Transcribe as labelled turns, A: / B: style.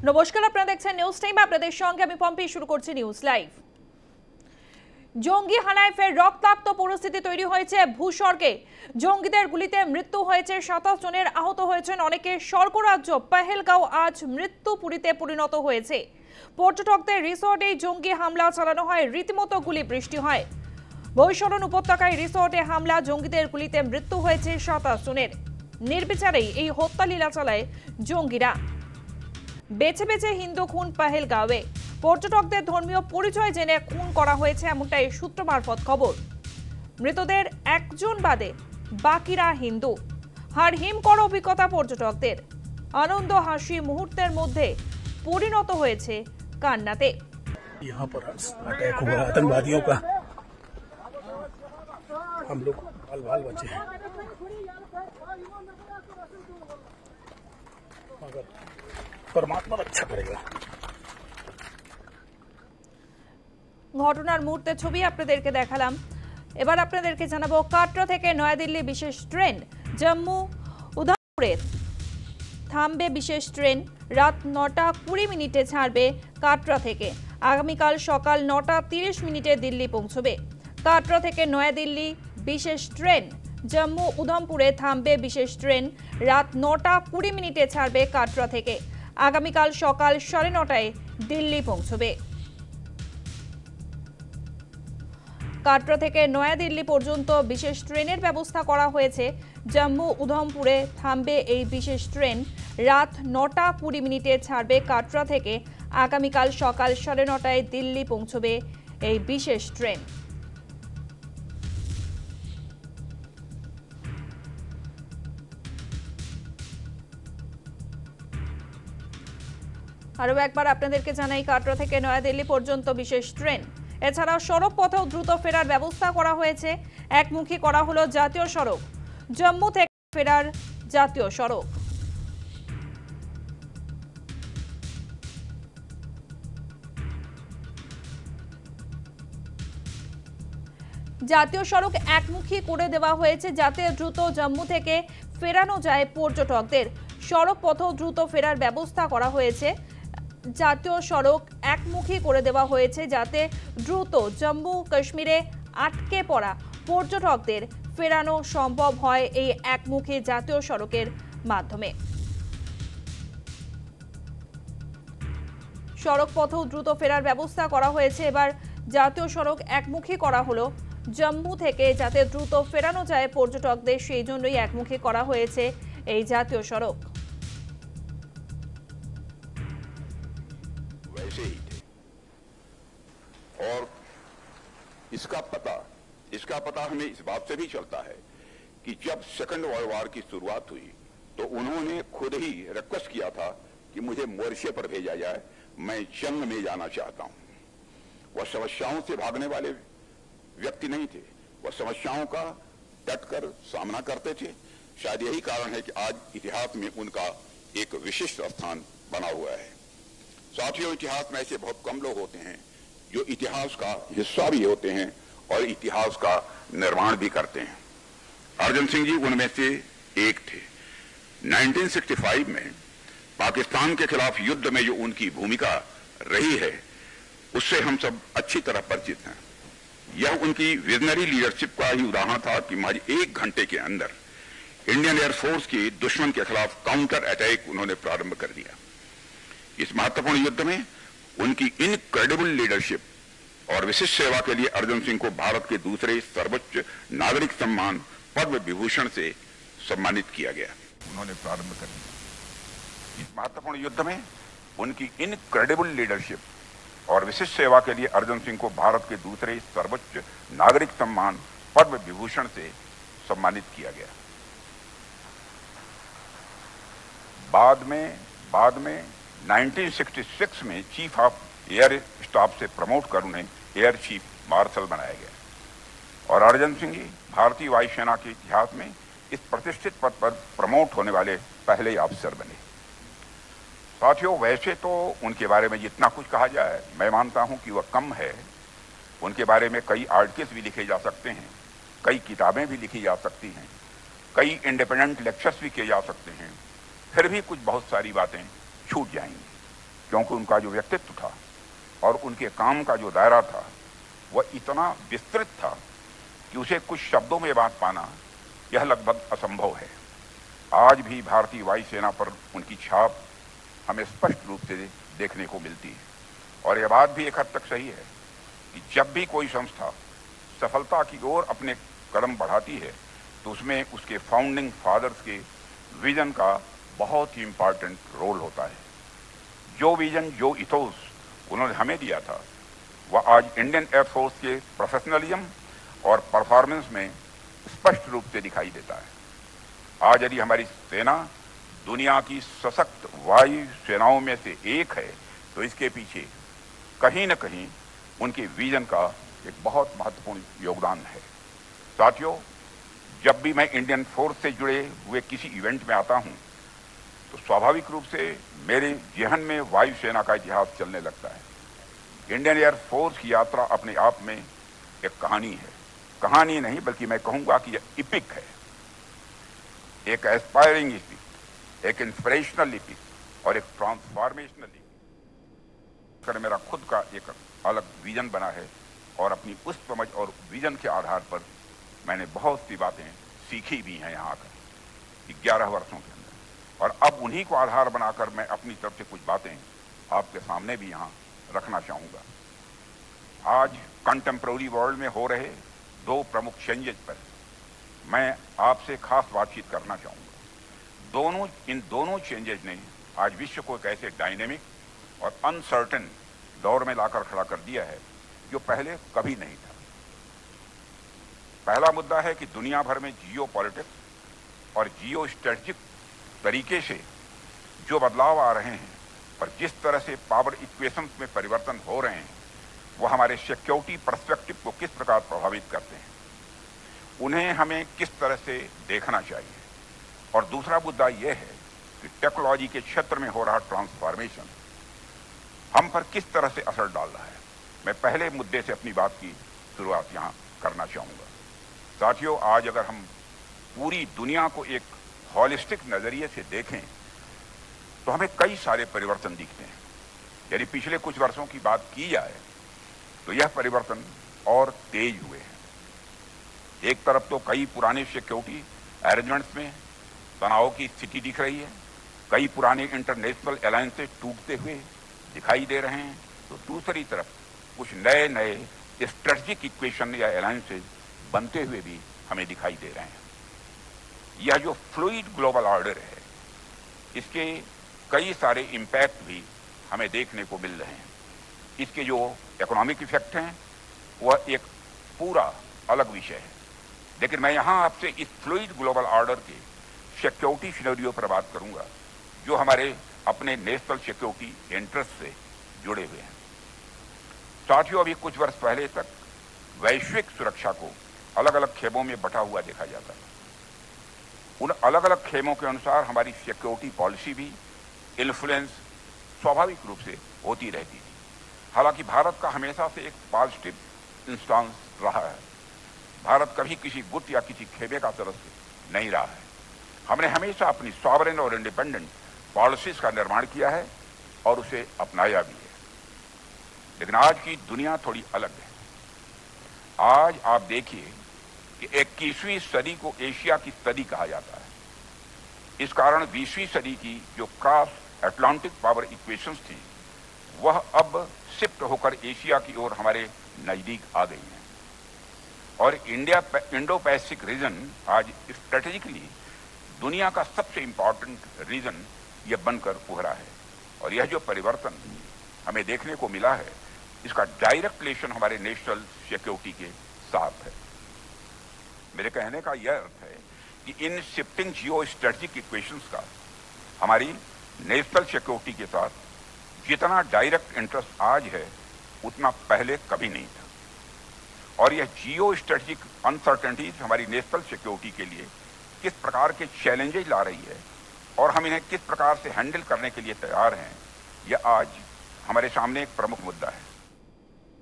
A: নমস্কার, আপনারা দেখছেন নিউজ টাইম। আপনাদের সঙ্গে আমি পম্পি। শুরু করছি নিউজ লাইভ। জঙ্গি হানায় ফের রক্তাক্ত পরিস্থিতি তৈরি হয়েছে ভূস্বর্গে। জঙ্গিদের গুলিতে মৃত্যু হয়েছে 27 জনের, আহত হয়েছেন অনেকে। স্বর্গরাজ্য পেহেলগাঁও আজ মৃত্যুপুরীতে পরিণত হয়েছে। পর্যটকদের রিসোর্টে জঙ্গি হামলা চালানো হয়, রীতিমতো গুলি বৃষ্টি হয়। বৈশরণ উপত্যকায় রিসোর্টে হামলা, জঙ্গিদের গুলিতে মৃত্যু হয়েছে 27 জনের। নির্বিচারেই এই হত্যা লীলা চালায় জঙ্গিরা। বেছে বেছে হিন্দু খুন পেহেলগাঁওয়ে। পর্যটকদের ধর্মীয় পরিচয় জেনে খুন করা হয়েছে, এমনটাই সূত্র মারফত খবর। মৃতদের একজন বাদে বাকিরা হিন্দু। হাড়হিমকর অভিজ্ঞতা পর্যটকদের। আনন্দ হাসি মুহূর্তের মধ্যে পরিণত হয়েছে কান্নাতে।
B: यहाँ पर अटैक हुआ आतंकवादियों का, हम लोग बाल बाल बचे हैं, मगर परमात्मा रक्षा करेगा।
A: ঘটনার মুহূর্তের ছবি আপনাদেরকে দেখালাম। এবার আপনাদেরকে জানাবো কাটরা থেকে নয়াদিল্লি বিশেষ ট্রেন। জম্মু উধমপুরে থামবে বিশেষ ট্রেন। রাত 9:20 ছাড়বে কাটরা থেকে। আগামীকাল সকাল 9:30 দিল্লি পৌঁছবে। কাটরা থেকে নয়াদিল্লি বিশেষ ট্রেন। জম্মু উধমপুরে থামবে বিশেষ ট্রেন। রাত 9:20 ছাড়বে কাটরা থেকে। আগামীকাল সকাল 9:30 দিল্লি পৌঁছবে। কাটরা থেকে নয়াদিল্লি পর্যন্ত বিশেষ ট্রেনের ব্যবস্থা করা হয়েছে। জম্মু উধমপুরে থামবে এই বিশেষ ট্রেন। রাত 9:20 ছাড়বে কাটরা থেকে। আগামীকাল সকাল 9:30 দিল্লি পৌঁছবে এই বিশেষ ট্রেন। আরও একবার আপনাদেরকে জানাই, কাটরা থেকে নয়াদিল্লি পর্যন্ত বিশেষ ট্রেন। এছাড়াও সড়ক পথেও দ্রুত ফেরার ব্যবস্থা করা হয়েছে। একমুখী করা হলো জাতীয় সড়ক। জম্মু থেকে ফেরার জাতীয় সড়ক। জাতীয় সড়ক একমুখী করে দেওয়া হয়েছে যাতে দ্রুত জম্মু থেকে ফেরানো যায় পর্যটকদের। সড়ক পথেও দ্রুত ফেরার ব্যবস্থা করা হয়েছে। জাতীয় সড়ক একমুখী করে দেওয়া হয়েছে যাতে দ্রুত জম্মু কাশ্মীরে আটকে পড়া পর্যটকদের ফেরানো সম্ভব হয় এই একমুখী জাতীয় সড়কের মাধ্যমে। সড়ক পথেও দ্রুত ফেরার ব্যবস্থা করা হয়েছে। এবার জাতীয় সড়ক একমুখী করা হলো জম্মু থেকে, যাতে দ্রুত ফেরানো যায় পর্যটকদের, সেই জন্যই একমুখী করা হয়েছে এই জাতীয় সড়ক।
C: वैसे ही थे और इसका पता हमें इस बात से भी चलता है कि जब सेकंड वर्ल्ड वॉर की शुरुआत हुई तो उन्होंने खुद ही रिक्वेस्ट किया था कि मुझे मोर्चे पर भेजा जाए, मैं जंग में जाना चाहता हूं। वह समस्याओं से भागने वाले व्यक्ति नहीं थे, वह समस्याओं का डटकर सामना करते थे। शायद यही कारण है कि आज इतिहास में उनका एक विशिष्ट स्थान बना हुआ है। साथियों, इतिहास में ऐसे बहुत कम लोग होते हैं जो इतिहास का हिस्सा भी होते हैं और इतिहास का निर्माण भी करते हैं। अर्जन सिंह जी उनमें से एक थे। 1965 में पाकिस्तान के खिलाफ युद्ध में जो उनकी भूमिका रही है उससे हम सब अच्छी तरह परिचित हैं। यह उनकी विजनरी लीडरशिप का ही उदाहरण था कि महज 1 घंटे के अंदर इंडियन एयरफोर्स की दुश्मन के खिलाफ काउंटर अटैक उन्होंने प्रारंभ कर दिया। इस महत्वपूर्ण युद्ध में उनकी इनक्रेडिबल लीडरशिप और विशिष्ट सेवा के लिए अर्जन सिंह को भारत के दूसरे सर्वोच्च नागरिक सम्मान पद्म विभूषण से सम्मानित किया गया। उन्होंने प्रारंभ कर दिया। इस महत्वपूर्ण युद्ध में उनकी इनक्रेडिबल लीडरशिप और विशिष्ट सेवा के लिए अर्जन सिंह को भारत के दूसरे सर्वोच्च नागरिक सम्मान पद्म विभूषण से सम्मानित किया गया। बाद में 1966 में चीफ ऑफ एयर स्टाफ से प्रमोट कर उन्हें एयर चीफ मार्शल बनाया गया और अर्जन सिंह जी भारतीय वायुसेना के इतिहास में इस प्रतिष्ठित पद पर प्रमोट होने वाले पहले ऑफिसर बने। साथियों, वैसे तो उनके बारे में जितना कुछ कहा जाए मैं मानता हूं कि वह कम है। उनके बारे में कई आर्टिकल्स भी लिखे जा सकते हैं, कई किताबें भी लिखी जा सकती हैं, कई इंडिपेंडेंट लेक्चर्स भी किए जा सकते हैं, फिर भी कुछ बहुत सारी बातें छूट जाएंगी। क्योंकि उनका जो व्यक्तित्व था और उनके काम का जो दायरा था वह इतना विस्तृत था कि उसे कुछ शब्दों में बांट पाना यह लगभग असंभव है। आज भी भारतीय वायुसेना पर उनकी छाप हमें स्पष्ट रूप से देखने को मिलती है। और यह बात भी एक हद तक सही है कि जब भी कोई संस्था सफलता की ओर अपने कदम बढ़ाती है तो उसमें उसके फाउंडिंग फादर्स के विजन का बहुत ही इंपॉर्टेंट रोल होता है। जो विजन, जो इथोस उन्होंने हमें दिया था वह आज इंडियन एयरफोर्स के प्रोफेशनलिज्म और परफॉर्मेंस में स्पष्ट रूप से दिखाई देता है। आज यदि हमारी सेना दुनिया की सशक्त वायु सेनाओं में से एक है तो इसके पीछे कहीं न कहीं उनके विजन का एक बहुत महत्वपूर्ण योगदान है। साथियों, जब भी मैं इंडियन फोर्स से जुड़े हुए किसी इवेंट में आता हूं तो स्वाभाविक रूप से मेरे जहन में वायुसेना का इतिहास चलने लगता है। इंडियन एयर फोर्स की यात्रा अपने आप में एक कहानी है। कहानी नहीं बल्कि मैं कहूंगा कि यह इपिक है, एक एस्पायरिंग इपिक, एक इंस्पिरेशनल इपिक और एक ट्रांसफॉर्मेशनल इपिक। मेरा खुद का एक अलग विजन बना है और अपनी उस समझ और विजन के आधार पर मैंने बहुत सी बातें सीखी भी हैं यहाँ आकर 11 वर्षों के अंदर, और अब उन्हीं को आधार बनाकर मैं अपनी तरफ से कुछ बातें आपके सामने भी यहाँ रखना चाहूँगा। आज कंटेम्प्रेरी वर्ल्ड में हो रहे दो प्रमुख चेंजेस पर मैं आपसे खास बातचीत करना चाहूँगा। इन दोनों चेंजेस ने आज विश्व को एक ऐसे डायनेमिक और अनसर्टेन दौर में लाकर खड़ा कर दिया है जो पहले कभी नहीं था। पहला मुद्दा है कि दुनिया भर में जियो पॉलिटिक्स और जियो स्ट्रेटेजिक तरीके से जो बदलाव आ रहे हैं और जिस तरह से पावर इक्वेशंस में परिवर्तन हो रहे हैं वो हमारे सिक्योरिटी पर्सपेक्टिव को किस प्रकार प्रभावित करते हैं, उन्हें हमें किस तरह से देखना चाहिए। और दूसरा मुद्दा यह है कि टेक्नोलॉजी के क्षेत्र में हो रहा ट्रांसफॉर्मेशन हम पर किस तरह से असर डाल रहा है। मैं पहले मुद्दे से अपनी बात की शुरुआत यहाँ करना चाहूँगा। साथियों, आज अगर हम पूरी दुनिया को एक हॉलिस्टिक नज़रिए से देखें तो हमें कई सारे परिवर्तन दिखते हैं। यदि पिछले कुछ वर्षों की बात की जाए तो यह परिवर्तन और तेज हुए हैं। एक तरफ तो कई पुराने सिक्योरिटी अरेंजमेंट्स में तनाव की स्थिति दिख रही है, कई पुराने इंटरनेशनल अलायंसेस टूटते हुए दिखाई दे रहे हैं, तो दूसरी तरफ कुछ नए नए स्ट्रेटेजिक इक्वेशन या अलायंसेस बनते हुए भी हमें दिखाई दे रहे हैं। यह जो फ्लूइड ग्लोबल ऑर्डर है इसके कई सारे इम्पैक्ट भी हमें देखने को मिल रहे हैं। इसके जो इकोनॉमिक इफेक्ट हैं वह एक पूरा अलग विषय है, लेकिन मैं यहाँ आपसे इस फ्लूइड ग्लोबल ऑर्डर के सिक्योरिटी सिनेरियो पर बात करूंगा जो हमारे अपने नेशनल सिक्योरिटी इंटरेस्ट से जुड़े हुए हैं। साथियों, अभी कुछ वर्ष पहले तक वैश्विक सुरक्षा को अलग अलग खेमों में बंटा हुआ देखा जाता है। उन अलग अलग खेमों के अनुसार हमारी सिक्योरिटी पॉलिसी भी इन्फ्लुएंस स्वाभाविक रूप से होती रहती थी। हालांकि भारत का हमेशा से एक पॉजिटिव इंस्टांस रहा है। भारत कभी किसी गुट या किसी खेमे का सदस्य नहीं रहा है। हमने हमेशा अपनी सॉवरेन और इंडिपेंडेंट पॉलिसीज का निर्माण किया है और उसे अपनाया भी है। लेकिन आज की दुनिया थोड़ी अलग है। आज आप देखिए कि 21वीं सदी को एशिया की सदी कहा जाता है। इस कारण 20वीं सदी की जो क्रॉस अटलांटिक पावर इक्वेशंस थी वह अब शिफ्ट होकर एशिया की ओर हमारे नजदीक आ गई हैं और इंडो पैसिफिक रीजन आज स्ट्रेटेजिकली दुनिया का सबसे इंपॉर्टेंट रीजन यह बनकर उभरा है। और यह जो परिवर्तन हमें देखने को मिला है इसका डायरेक्ट रिलेशन हमारे नेशनल सिक्योरिटी के साथ है। मेरे कहने का यह अर्थ है कि in shifting geo strategic equations का हमारी नेशनल सिक्योरिटी के साथ जितना डायरेक्ट इंटरेस्ट आज है उतना पहले कभी नहीं था। और यह जियो स्ट्रेटेजिक अनसर्टेनिटीज हमारी नेशनल सिक्योरिटी के लिए किस प्रकार के चैलेंजेस ला रही है और हम इन्हें किस प्रकार से हैंडल करने के लिए तैयार हैं, यह आज हमारे सामने एक प्रमुख मुद्दा है।